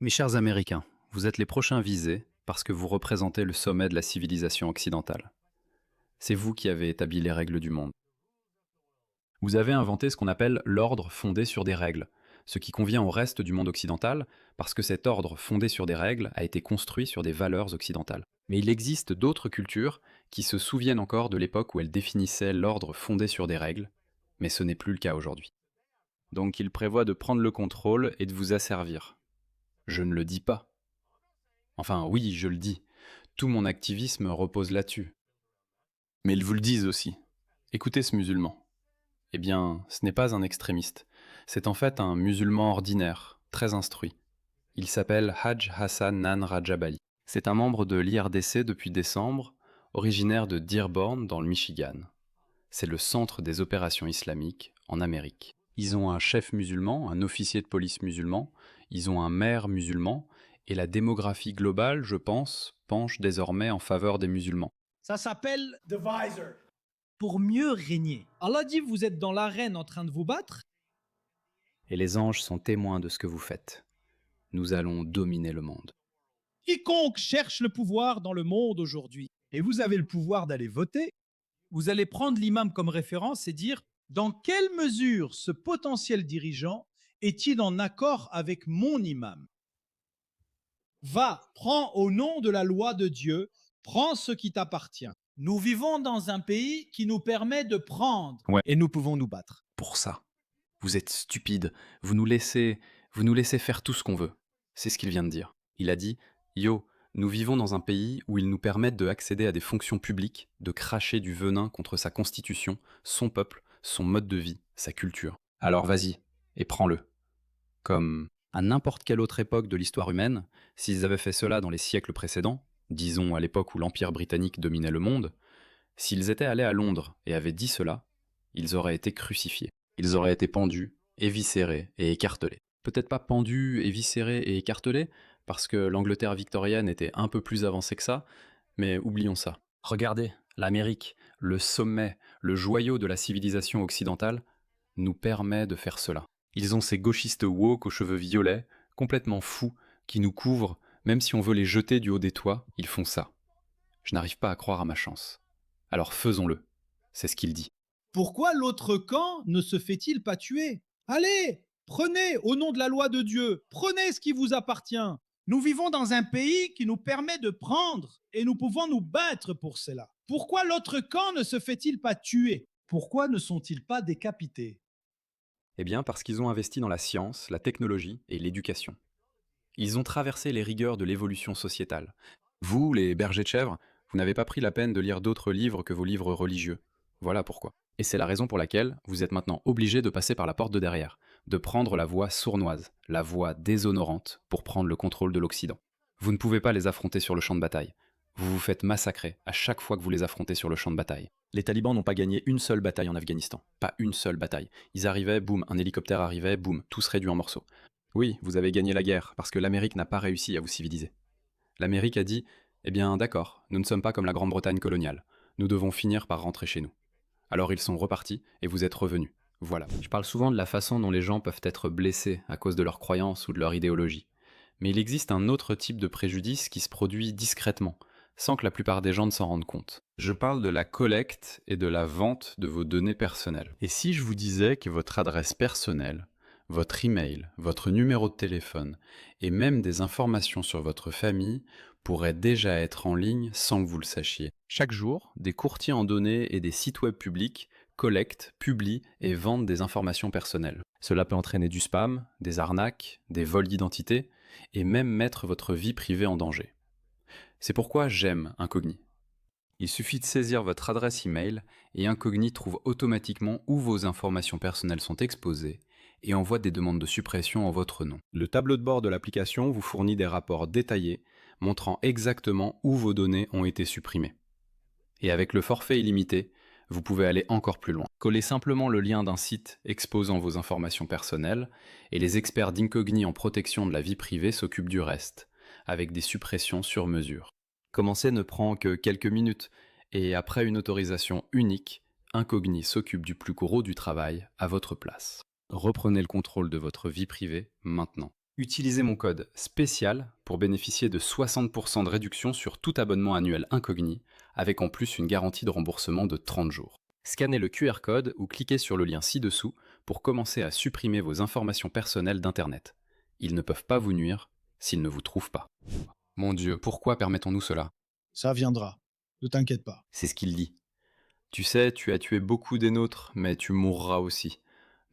Mes chers Américains, vous êtes les prochains visés parce que vous représentez le sommet de la civilisation occidentale. C'est vous qui avez établi les règles du monde. Vous avez inventé ce qu'on appelle l'ordre fondé sur des règles, ce qui convient au reste du monde occidental parce que cet ordre fondé sur des règles a été construit sur des valeurs occidentales. Mais il existe d'autres cultures qui se souviennent encore de l'époque où elles définissaient l'ordre fondé sur des règles, mais ce n'est plus le cas aujourd'hui. Donc ils prévoient de prendre le contrôle et de vous asservir. Je ne le dis pas. Enfin oui, je le dis. Tout mon activisme repose là-dessus. Mais ils vous le disent aussi. Écoutez ce musulman. Eh bien, ce n'est pas un extrémiste. C'est en fait un musulman ordinaire, très instruit. Il s'appelle Hajj Hassan Nan Rajabali. C'est un membre de l'IRDC depuis décembre, originaire de Dearborn dans le Michigan. C'est le centre des opérations islamiques en Amérique. Ils ont un chef musulman, un officier de police musulman, ils ont un maire musulman, et la démographie globale, je pense, penche désormais en faveur des musulmans. Ça s'appelle The Visor. Pour mieux régner. Allah dit, vous êtes dans l'arène en train de vous battre. Et les anges sont témoins de ce que vous faites. Nous allons dominer le monde. Quiconque cherche le pouvoir dans le monde aujourd'hui, et vous avez le pouvoir d'aller voter, vous allez prendre l'imam comme référence et dire dans quelle mesure ce potentiel dirigeant est-il en accord avec mon imam. Va, prends au nom de la loi de Dieu, prends ce qui t'appartient. Nous vivons dans un pays qui nous permet de prendre et nous pouvons nous battre. Pour ça, vous êtes stupides, vous nous laissez faire tout ce qu'on veut. C'est ce qu'il vient de dire. Il a dit « Yo, nous vivons dans un pays où ils nous permettent d'accéder à des fonctions publiques, de cracher du venin contre sa constitution, son peuple, son mode de vie, sa culture. Alors vas-y, et prends-le. » Comme à n'importe quelle autre époque de l'histoire humaine, s'ils avaient fait cela dans les siècles précédents, disons à l'époque où l'Empire britannique dominait le monde, s'ils étaient allés à Londres et avaient dit cela, ils auraient été crucifiés. Ils auraient été pendus, éviscérés et écartelés. Peut-être pas pendus, éviscérés et écartelés, parce que l'Angleterre victorienne était un peu plus avancée que ça, mais oublions ça. Regardez, l'Amérique, le sommet, le joyau de la civilisation occidentale, nous permet de faire cela. Ils ont ces gauchistes woke aux cheveux violets, complètement fous, qui nous couvrent, même si on veut les jeter du haut des toits, ils font ça. Je n'arrive pas à croire à ma chance. Alors faisons-le, c'est ce qu'il dit. Pourquoi l'autre camp ne se fait-il pas tuer? Allez, prenez au nom de la loi de Dieu, prenez ce qui vous appartient. Nous vivons dans un pays qui nous permet de prendre et nous pouvons nous battre pour cela. Pourquoi l'autre camp ne se fait-il pas tuer? Pourquoi ne sont-ils pas décapités? Eh bien parce qu'ils ont investi dans la science, la technologie et l'éducation. Ils ont traversé les rigueurs de l'évolution sociétale. Vous, les bergers de chèvres, vous n'avez pas pris la peine de lire d'autres livres que vos livres religieux. Voilà pourquoi. Et c'est la raison pour laquelle vous êtes maintenant obligés de passer par la porte de derrière, de prendre la voie sournoise, la voie déshonorante pour prendre le contrôle de l'Occident. Vous ne pouvez pas les affronter sur le champ de bataille. Vous vous faites massacrer à chaque fois que vous les affrontez sur le champ de bataille. Les talibans n'ont pas gagné une seule bataille en Afghanistan. Pas une seule bataille. Ils arrivaient, boum, un hélicoptère arrivait, boum, tous réduits en morceaux. Oui, vous avez gagné la guerre, parce que l'Amérique n'a pas réussi à vous civiliser. L'Amérique a dit « Eh bien, d'accord, nous ne sommes pas comme la Grande-Bretagne coloniale. Nous devons finir par rentrer chez nous. » Alors ils sont repartis, et vous êtes revenus. Voilà. Je parle souvent de la façon dont les gens peuvent être blessés à cause de leurs croyances ou de leur idéologie. Mais il existe un autre type de préjudice qui se produit discrètement, sans que la plupart des gens ne s'en rendent compte. Je parle de la collecte et de la vente de vos données personnelles. Et si je vous disais que votre adresse personnelle, votre email, votre numéro de téléphone et même des informations sur votre famille pourraient déjà être en ligne sans que vous le sachiez. Chaque jour, des courtiers en données et des sites web publics collectent, publient et vendent des informations personnelles. Cela peut entraîner du spam, des arnaques, des vols d'identité et même mettre votre vie privée en danger. C'est pourquoi j'aime Incogni. Il suffit de saisir votre adresse email et Incogni trouve automatiquement où vos informations personnelles sont exposées et envoie des demandes de suppression en votre nom. Le tableau de bord de l'application vous fournit des rapports détaillés montrant exactement où vos données ont été supprimées. Et avec le forfait illimité, vous pouvez aller encore plus loin. Collez simplement le lien d'un site exposant vos informations personnelles et les experts d'Incogni en protection de la vie privée s'occupent du reste, avec des suppressions sur mesure. Commencer ne prend que quelques minutes et après une autorisation unique, Incogni s'occupe du plus gros du travail à votre place. Reprenez le contrôle de votre vie privée maintenant. Utilisez mon code spécial pour bénéficier de 60% de réduction sur tout abonnement annuel Incogni, avec en plus une garantie de remboursement de 30 jours. Scannez le QR code ou cliquez sur le lien ci-dessous pour commencer à supprimer vos informations personnelles d'Internet. Ils ne peuvent pas vous nuire s'ils ne vous trouvent pas. Mon Dieu, pourquoi permettons-nous cela? Ça viendra, ne t'inquiète pas. C'est ce qu'il dit. Tu sais, tu as tué beaucoup des nôtres, mais tu mourras aussi.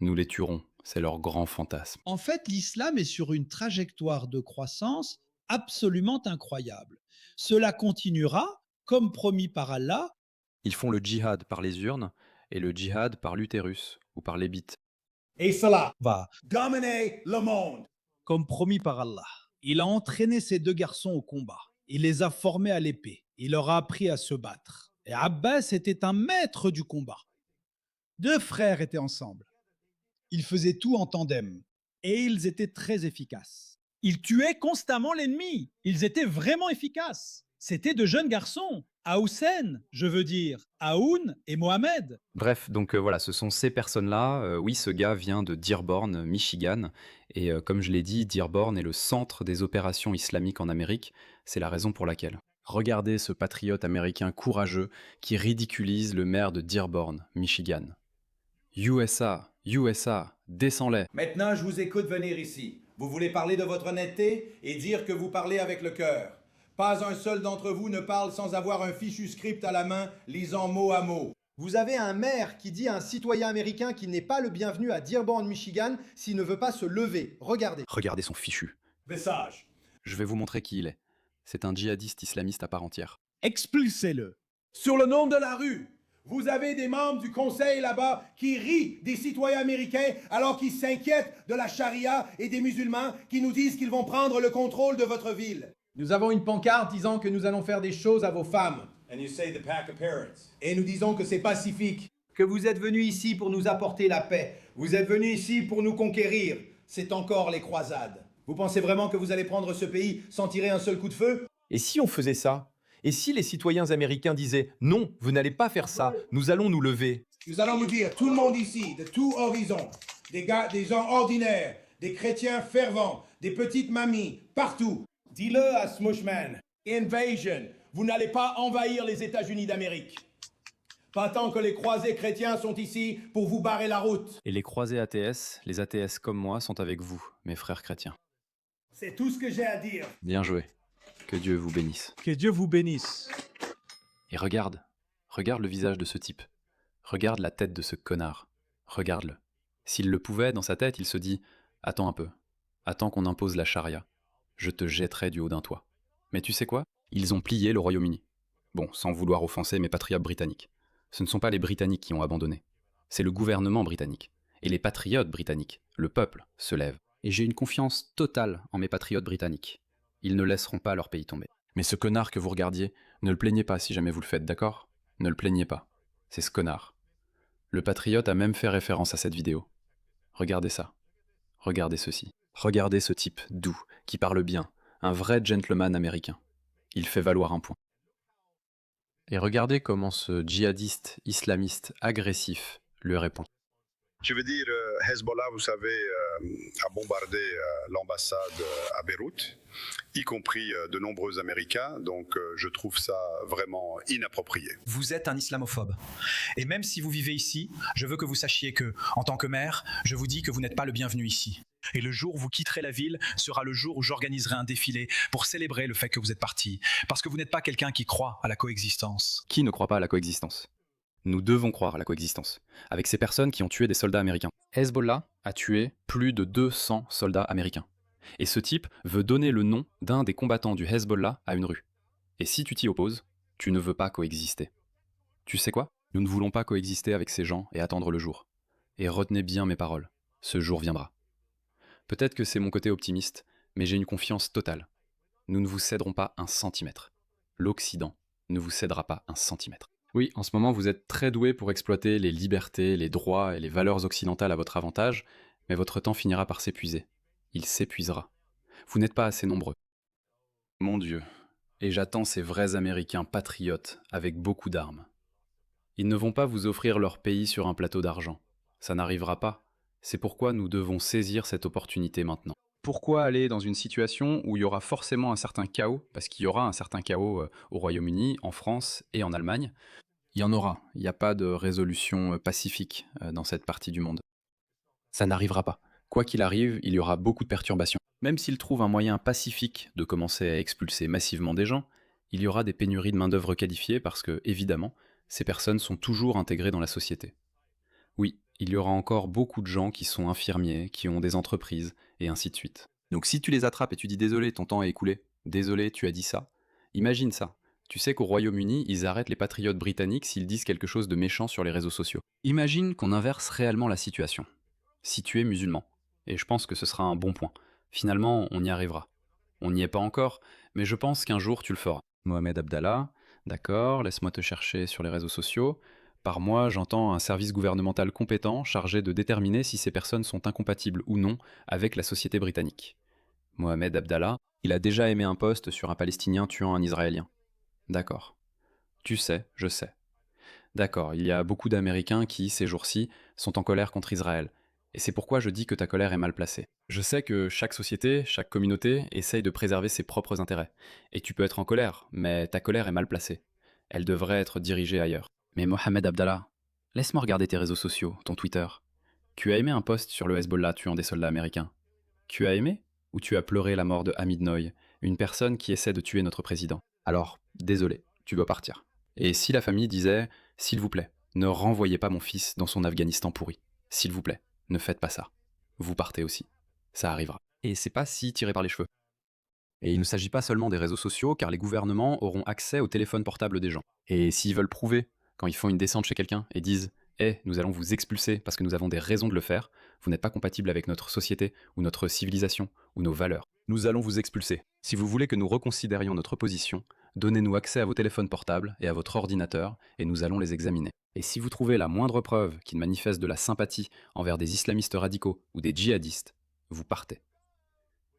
Nous les tuerons, c'est leur grand fantasme. En fait, l'islam est sur une trajectoire de croissance absolument incroyable. Cela continuera, comme promis par Allah, Ils font le djihad par les urnes et le djihad par l'utérus ou par les bites. et cela va dominer le monde. Comme promis par Allah. Il a entraîné ces deux garçons au combat. Il les a formés à l'épée. Il leur a appris à se battre. Et Abbas était un maître du combat. Deux frères étaient ensemble. Ils faisaient tout en tandem. Et ils étaient très efficaces. Ils tuaient constamment l'ennemi. Ils étaient vraiment efficaces. C'étaient de jeunes garçons. Hussein, je veux dire, Aoun et Mohamed. Bref, donc voilà, ce sont ces personnes-là. Oui, ce gars vient de Dearborn, Michigan. Et comme je l'ai dit, Dearborn est le centre des opérations islamiques en Amérique. C'est la raison pour laquelle. Regardez ce patriote américain courageux qui ridiculise le maire de Dearborn, Michigan. USA, USA, descends-les. Maintenant, je vous écoute venir ici. Vous voulez parler de votre honnêteté et dire que vous parlez avec le cœur. Pas un seul d'entre vous ne parle sans avoir un fichu script à la main, lisant mot à mot. Vous avez un maire qui dit à un citoyen américain qu'il n'est pas le bienvenu à Dearborn, Michigan, s'il ne veut pas se lever. Regardez. Regardez son fichu. Message. Je vais vous montrer qui il est. C'est un djihadiste islamiste à part entière. Expulsez-le. Sur le nom de la rue, vous avez des membres du conseil là-bas qui rient des citoyens américains alors qu'ils s'inquiètent de la charia et des musulmans qui nous disent qu'ils vont prendre le contrôle de votre ville. Nous avons une pancarte disant que nous allons faire des choses à vos femmes. And you say the pack of parrots. Et nous disons que c'est pacifique, que vous êtes venus ici pour nous apporter la paix. Vous êtes venus ici pour nous conquérir. C'est encore les croisades. Vous pensez vraiment que vous allez prendre ce pays sans tirer un seul coup de feu? Et si on faisait ça? Et si les citoyens américains disaient « Non, vous n'allez pas faire ça, nous allons nous lever » Nous allons vous dire, tout le monde ici, de tout horizon, des gars, des gens ordinaires, des chrétiens fervents, des petites mamies, partout. Dis-le à Smushman. Invasion. Vous n'allez pas envahir les États-Unis d'Amérique. Pas tant que les croisés chrétiens sont ici pour vous barrer la route. Et les croisés ATS, les ATS comme moi, sont avec vous, mes frères chrétiens. C'est tout ce que j'ai à dire. Bien joué. Que Dieu vous bénisse. Que Dieu vous bénisse. Et regarde le visage de ce type. Regarde la tête de ce connard. Regarde-le. S'il le pouvait, dans sa tête, il se dit « Attends un peu. Attends qu'on impose la charia. Je te jetterai du haut d'un toit. » Mais tu sais quoi? Ils ont plié le Royaume-Uni. Bon, sans vouloir offenser mes patriotes britanniques. Ce ne sont pas les Britanniques qui ont abandonné. C'est le gouvernement britannique. Et les patriotes britanniques, le peuple, se lèvent. Et j'ai une confiance totale en mes patriotes britanniques. Ils ne laisseront pas leur pays tomber. Mais ce connard que vous regardiez, ne le plaignez pas si jamais vous le faites, d'accord? Ne le plaignez pas. C'est ce connard. Le patriote a même fait référence à cette vidéo. Regardez ça. Regardez ceci. Regardez ce type doux, qui parle bien, un vrai gentleman américain. Il fait valoir un point. Et regardez comment ce djihadiste islamiste agressif lui répond. Je veux dire, Hezbollah, vous savez, a bombardé l'ambassade à Beyrouth, y compris de nombreux Américains, donc je trouve ça vraiment inapproprié. Vous êtes un islamophobe. Et même si vous vivez ici, je veux que vous sachiez que, en tant que maire, je vous dis que vous n'êtes pas le bienvenu ici. Et le jour où vous quitterez la ville sera le jour où j'organiserai un défilé pour célébrer le fait que vous êtes parti. Parce que vous n'êtes pas quelqu'un qui croit à la coexistence. Qui ne croit pas à la coexistence? Nous devons croire à la coexistence, avec ces personnes qui ont tué des soldats américains. Hezbollah a tué plus de 200 soldats américains. Et ce type veut donner le nom d'un des combattants du Hezbollah à une rue. Et si tu t'y opposes, tu ne veux pas coexister. Tu sais quoi? Nous ne voulons pas coexister avec ces gens et attendre le jour. Et retenez bien mes paroles, ce jour viendra. Peut-être que c'est mon côté optimiste, mais j'ai une confiance totale. Nous ne vous céderons pas un centimètre. L'Occident ne vous cédera pas un centimètre. Oui, en ce moment, vous êtes très doués pour exploiter les libertés, les droits et les valeurs occidentales à votre avantage, mais votre temps finira par s'épuiser. Il s'épuisera. Vous n'êtes pas assez nombreux. Mon Dieu, et j'attends ces vrais Américains patriotes avec beaucoup d'armes. Ils ne vont pas vous offrir leur pays sur un plateau d'argent. Ça n'arrivera pas. C'est pourquoi nous devons saisir cette opportunité maintenant. Pourquoi aller dans une situation où il y aura forcément un certain chaos? Parce qu'il y aura un certain chaos au Royaume-Uni, en France et en Allemagne. Il y en aura. Il n'y a pas de résolution pacifique dans cette partie du monde. Ça n'arrivera pas. Quoi qu'il arrive, il y aura beaucoup de perturbations. Même s'ils trouvent un moyen pacifique de commencer à expulser massivement des gens, il y aura des pénuries de main-d'œuvre qualifiée parce que, évidemment, ces personnes sont toujours intégrées dans la société. Oui, il y aura encore beaucoup de gens qui sont infirmiers, qui ont des entreprises, et ainsi de suite. Donc si tu les attrapes et tu dis désolé, ton temps est écoulé, désolé, tu as dit ça, imagine ça. Tu sais qu'au Royaume-Uni, ils arrêtent les patriotes britanniques s'ils disent quelque chose de méchant sur les réseaux sociaux. Imagine qu'on inverse réellement la situation. Si tu es musulman, et je pense que ce sera un bon point. Finalement, on y arrivera. On n'y est pas encore, mais je pense qu'un jour tu le feras. Mohamed Abdallah, d'accord, laisse-moi te chercher sur les réseaux sociaux. Par moi, j'entends un service gouvernemental compétent chargé de déterminer si ces personnes sont incompatibles ou non avec la société britannique. Mohamed Abdallah, il a déjà aimé un post sur un Palestinien tuant un Israélien. D'accord. Tu sais, je sais. D'accord, il y a beaucoup d'Américains qui, ces jours-ci, sont en colère contre Israël. Et c'est pourquoi je dis que ta colère est mal placée. Je sais que chaque société, chaque communauté essaye de préserver ses propres intérêts. Et tu peux être en colère, mais ta colère est mal placée. Elle devrait être dirigée ailleurs. Mais Mohamed Abdallah, laisse-moi regarder tes réseaux sociaux, ton Twitter. Tu as aimé un post sur le Hezbollah tuant des soldats américains? Tu as aimé? Ou tu as pleuré la mort de Hamid Noy, une personne qui essaie de tuer notre président? Alors, désolé, tu dois partir. Et si la famille disait, s'il vous plaît, ne renvoyez pas mon fils dans son Afghanistan pourri. S'il vous plaît, ne faites pas ça. Vous partez aussi. Ça arrivera. Et c'est pas si tiré par les cheveux. Et il ne s'agit pas seulement des réseaux sociaux, car les gouvernements auront accès au téléphone portable des gens. Et s'ils veulent prouver, quand ils font une descente chez quelqu'un et disent « nous allons vous expulser parce que nous avons des raisons de le faire, vous n'êtes pas compatible avec notre société, ou notre civilisation, ou nos valeurs. Nous allons vous expulser. Si vous voulez que nous reconsidérions notre position, donnez-nous accès à vos téléphones portables et à votre ordinateur, et nous allons les examiner. Et si vous trouvez la moindre preuve qui manifeste de la sympathie envers des islamistes radicaux ou des djihadistes, vous partez.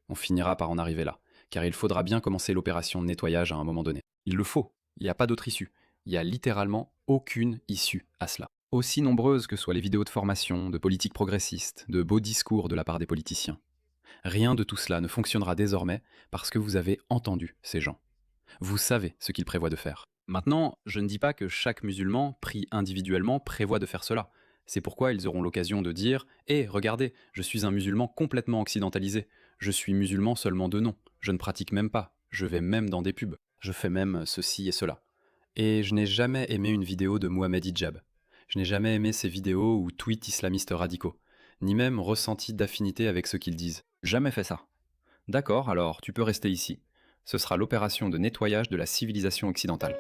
On finira par en arriver là, car il faudra bien commencer l'opération de nettoyage à un moment donné. Il le faut, il n'y a pas d'autre issue. Il n'y a littéralement aucune issue à cela. Aussi nombreuses que soient les vidéos de formation, de politique progressiste, de beaux discours de la part des politiciens. Rien de tout cela ne fonctionnera désormais parce que vous avez entendu ces gens. Vous savez ce qu'ils prévoient de faire. Maintenant, je ne dis pas que chaque musulman, pris individuellement, prévoit de faire cela. C'est pourquoi ils auront l'occasion de dire « regardez, je suis un musulman complètement occidentalisé. Je suis musulman seulement de nom. Je ne pratique même pas. Je vais même dans des pubs. Je fais même ceci et cela. » Et je n'ai jamais aimé une vidéo de Mohamed Hijab. Je n'ai jamais aimé ces vidéos ou tweets islamistes radicaux, ni même ressenti d'affinité avec ce qu'ils disent. Jamais fait ça. D'accord, alors tu peux rester ici. Ce sera l'opération de nettoyage de la civilisation occidentale.